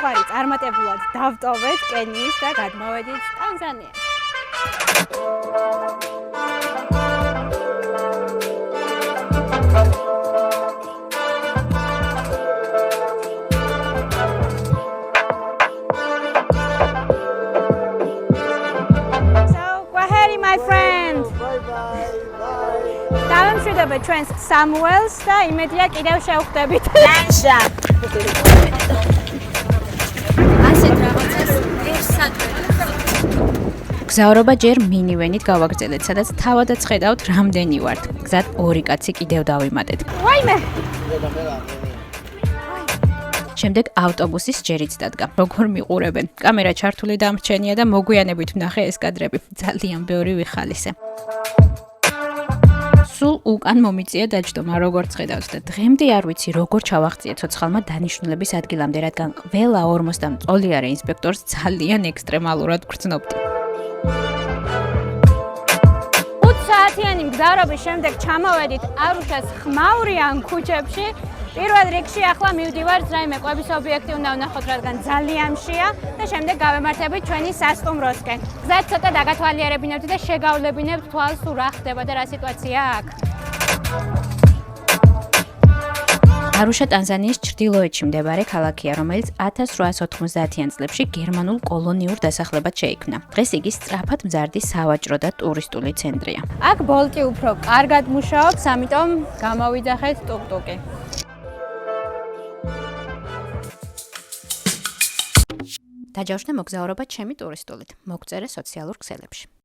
სამყარო წარმატებულად დავტოვეთ კენიის და გადმოვედით ტანზანიაში. My friend. Bye bye. დავემშვიდობე ჩვენს სამუელს და იმედია კიდევ შევხვდებით. ნაშა. ასეთ რაღაცას ერთსატვირთს. გზავრობა ჯერ მინივენით გავაგრძელეთ, სადაც თავადაც ხედავთ რამდენი ვართ. გზად ორი კაცი კიდევ დავიმატეთ. ვაიმე. შემდეგ ავტობუსის ჯერიც დადგა. როგორ მიყურებენ? კამერა ჩართული დამრჩენია და მოგვიანებით ვნახე ეს კადრები. ძალიან ბევრი ვიხალისე. სულ უკან მომიწია დაჯდომა, როგორც ხედავთ და დღემდე არ ვიცი როგორ ჩავაღწია ცოცხალმა დანიშნულების ადგილამდე, რადგან ყველა 40 მწოლიარე ინსპექტორს ძალიან ექსტრემალურად გრძნობდი. 5 საათიანი მგზავრობის შემდეგ ჩამოვედით არუშას ხმაურიან ქუჩებში. პირველ რიგში ახლა მივდივართ რაიმე კვების ობიექტი უნდა ვნახოთ, რადგან ძალიან მშია და შემდეგ გავემართებით ჩვენი სასტუმროსკენ. გზად ცოტა დაგათვალიერებინებთ და შეგავლებინებთ თვალს თუ რა ხდება და რა სიტუაცია აქ. არუშა ტანზანიის ჩრდილოეთში მდებარე ქალაქია, რომელიც 1890-იან წლებში გერმანულ კოლონიურ დასახლებად შეიქმნა. დღეს იგი სწრაფად მზარდი სავაჭრო და ტურისტული ცენტრია. აქ ბოლტი უფრო კარგად მუშაობს, ამიტომ გამოვიძახეთ ტუკტუკი. დაჯავშნე მოგზაურობა ჩემი ტურისტულით. მოგწერე სოციალურ ქსელებში.